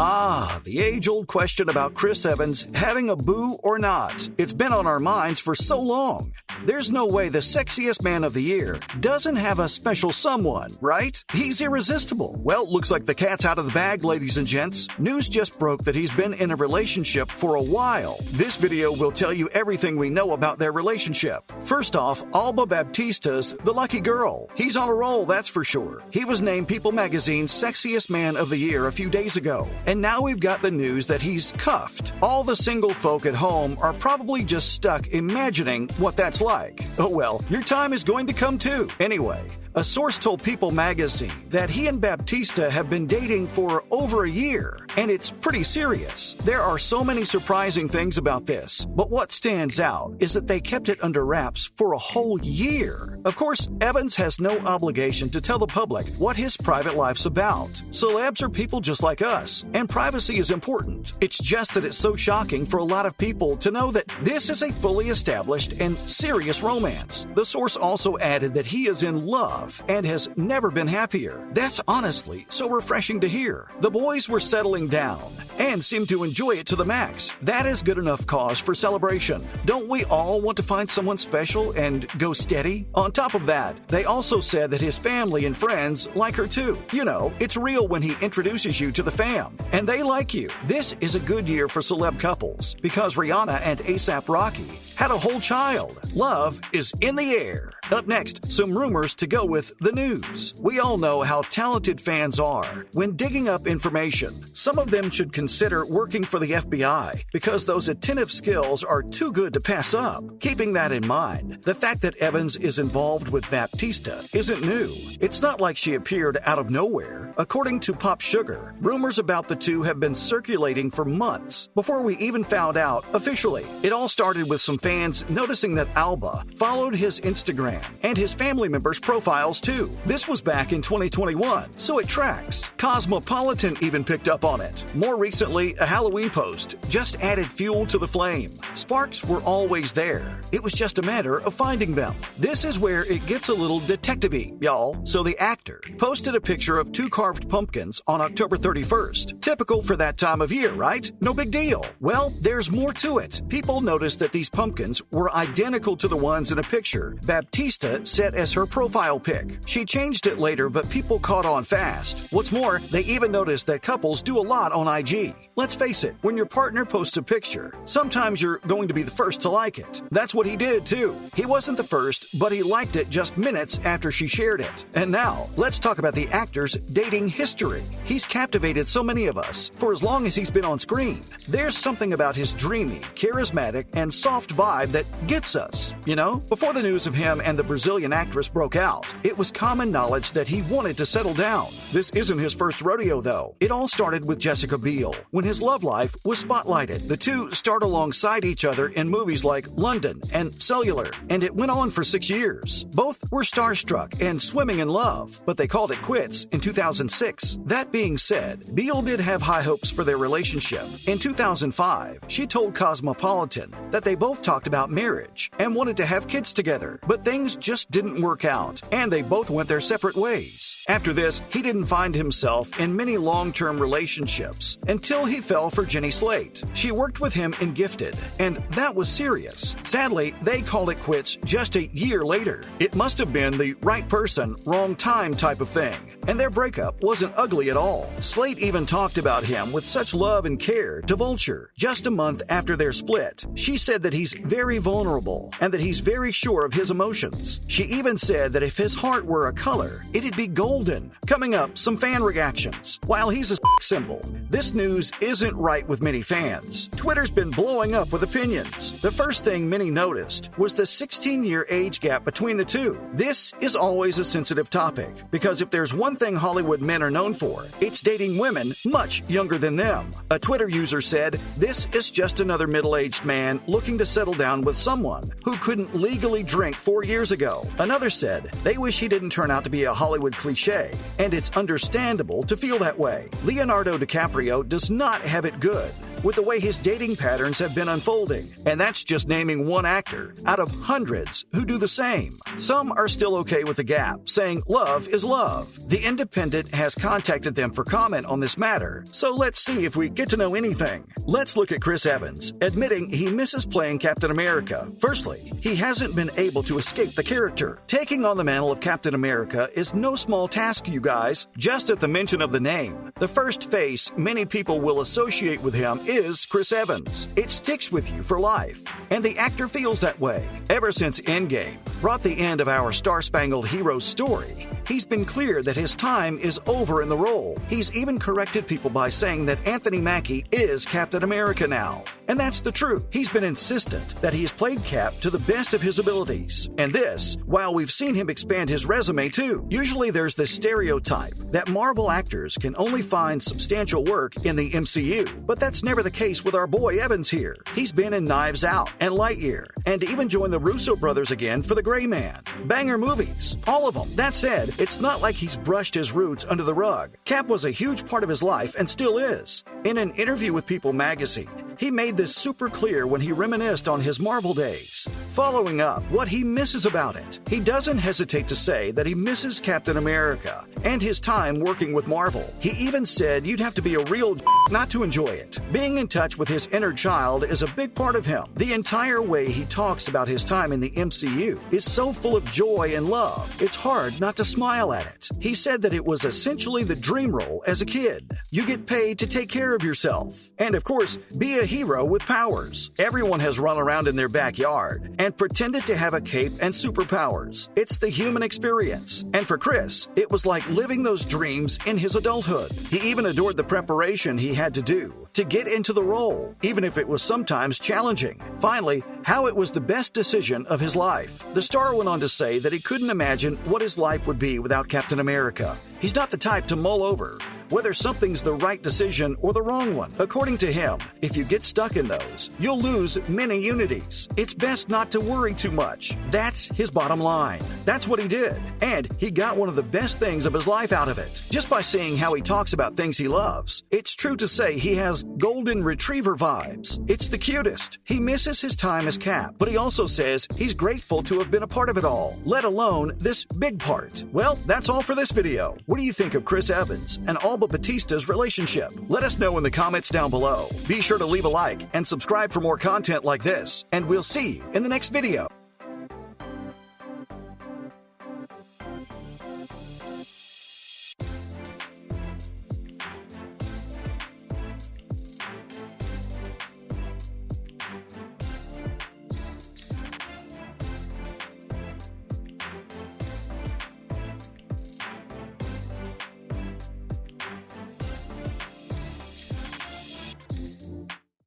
The age-old question about Chris Evans having a boo or not. It's been on our minds for so long. There's no way the sexiest man of the year doesn't have a special someone, right? He's irresistible. Well, looks like the cat's out of the bag, ladies and gents. News just broke that he's been in a relationship for a while. This video will tell you everything we know about their relationship. First off, Alba Baptista's the lucky girl. He's on a roll, that's for sure. He was named People Magazine's Sexiest Man of the Year a few days ago. And now we've got the news that he's cuffed. All the single folk at home are probably just stuck imagining what that's like. Oh well, your time is going to come too. Anyway, a source told People Magazine that he and Baptista have been dating for over a year, and it's pretty serious. There are so many surprising things about this, but what stands out is that they kept it under wraps for a whole year. Of course, Evans has no obligation to tell the public what his private life's about. Celebs are people just like us, and privacy is important. It's just that it's so shocking for a lot of people to know that this is a fully established and serious romance. The source also added that he is in love and has never been happier. That's honestly so refreshing to hear. The boys were settling down and seemed to enjoy it to the max. That is good enough cause for celebration. Don't we all want to find someone special and go steady? On top of that, they also said that his family and friends like her too. You know, it's real when he introduces you to the fam, and they like you. This is a good year for celeb couples because Rihanna and A$AP Rocky had a whole child. Love is in the air. Up next, some rumors to go with the news. We all know how talented fans are when digging up information. Some of them should consider working for the FBI because those attentive skills are too good to pass up. Keeping that in mind, the fact that Evans is involved with Baptista isn't new. It's not like she appeared out of nowhere. According to Pop Sugar, rumors about the two have been circulating for months before we even found out officially. It all started with some fans noticing that Alba followed his Instagram and his family members' profiles too. This was back in 2021, so it tracks. Cosmopolitan even picked up on it. More recently, a Halloween post just added fuel to the flame. Sparks were always there. It was just a matter of finding them. This is where it gets a little detective-y, y'all. So the actor posted a picture of 2 carved pumpkins on October 31st. Typical for that time of year, right? No big deal. Well, there's more to it. People noticed that these pumpkins were identical to the ones in a picture Baptista set as her profile pic. She changed it later, but people caught on fast. What's more, they even noticed that couples do a lot on IG. Let's face it, when your partner posts a picture, sometimes you're going to be the first to like it. That's what he did too. He wasn't the first, but he liked it just minutes after she shared it. And now, let's talk about the actor's dating history. He's captivated so many of us for as long as he's been on screen. There's something about his dreamy, charismatic, and soft vibe that gets us, you know? Before the news of him and the Brazilian actress broke out, it was common knowledge that he wanted to settle down. This isn't his first rodeo though. It all started with Jessica Biel, when his love life was spotlighted. The two starred alongside each other in movies like London and Cellular, and it went on for 6 years. Both were starstruck and swimming in love, but they called it quits in 2006. That being said, Biel did have high hopes for their relationship. In 2005, she told Cosmopolitan that they both talked about marriage and wanted to have kids together, but things just didn't work out, and they both went their separate ways. After this, he didn't find himself in many long-term relationships until he fell for Jenny Slate. She worked with him in Gifted, and that was serious. Sadly, they called it quits just a year later. It must have been the right person, wrong time type of thing, and their breakup wasn't ugly at all. Slate even talked about him with such love and care to Vulture just a month after their split. She said that he's very vulnerable and that he's very sure of his emotions. She even said that if his heart were a color, it'd be golden. Coming up, some fan reactions. While he's a symbol, this news isn't right with many fans. Twitter's been blowing up with opinions. The first thing many noticed was the 16-year age gap between the two. This is always a sensitive topic, because if there's one thing Hollywood men are known for, it's dating women much younger than them. A Twitter user said, "This is just another middle-aged man looking to settle down with someone who couldn't legally drink 4 years ago." Another said, "They wish he didn't turn out to be a Hollywood cliche, and it's understandable to feel that way. Leonardo DiCaprio does not have it good. with the way his dating patterns have been unfolding. And that's just naming one actor out of hundreds who do the same. Some are still okay with the gap, saying love is love. The Independent has contacted them for comment on this matter, so let's see if we get to know anything. Let's look at Chris Evans, admitting he misses playing Captain America. Firstly, he hasn't been able to escape the character. Taking on the mantle of Captain America is no small task, you guys. Just at the mention of the name, the first face many people will associate with him is Chris Evans. It sticks with you for life, and the actor feels that way. Ever since Endgame brought the end of our Star-Spangled Hero story, he's been clear that his time is over in the role. He's even corrected people by saying that Anthony Mackie is Captain America now. And that's the truth. He's been insistent that he's played Cap to the best of his abilities. And this, while we've seen him expand his resume too. Usually there's this stereotype that Marvel actors can only find substantial work in the MCU. But that's never the case with our boy Evans here. He's been in Knives Out and Lightyear, and even joined the Russo brothers again for The Gray Man. Banger movies, all of them. That said, it's not like he's brushed his roots under the rug. Cap was a huge part of his life and still is. In an interview with People magazine, he made this super clear when he reminisced on his Marvel days. Following up what he misses about it, he doesn't hesitate to say that he misses Captain America and his time working with Marvel. He even said you'd have to be a real not to enjoy it. Being in touch with his inner child is a big part of him. The entire way he talks about his time in the MCU is so full of joy and love, it's hard not to smile at it. He said that it was essentially the dream role as a kid. You get paid to take care of yourself. And of course, be a hero with powers. Everyone has run around in their backyard and pretended to have a cape and superpowers. It's the human experience. And for Chris, it was like living those dreams in his adulthood. He even adored the preparation he had to do to get into the role, even if it was sometimes challenging. Finally, how it was the best decision of his life. The star went on to say that he couldn't imagine what his life would be without Captain America. He's not the type to mull over whether something's the right decision or the wrong one. According to him, if you get stuck in those, you'll lose many unities. It's best not to worry too much. That's his bottom line. That's what he did. And he got one of the best things of his life out of it. Just by seeing how he talks about things he loves, it's true to say he has golden retriever vibes. It's the cutest. He misses his time as Cap, but he also says he's grateful to have been a part of it all, let alone this big part. Well, that's all for this video. What do you think of Chris Evans and Alba Baptista's relationship? Let us know in the comments down below. Be sure to leave a like and subscribe for more content like this, and we'll see you in the next video.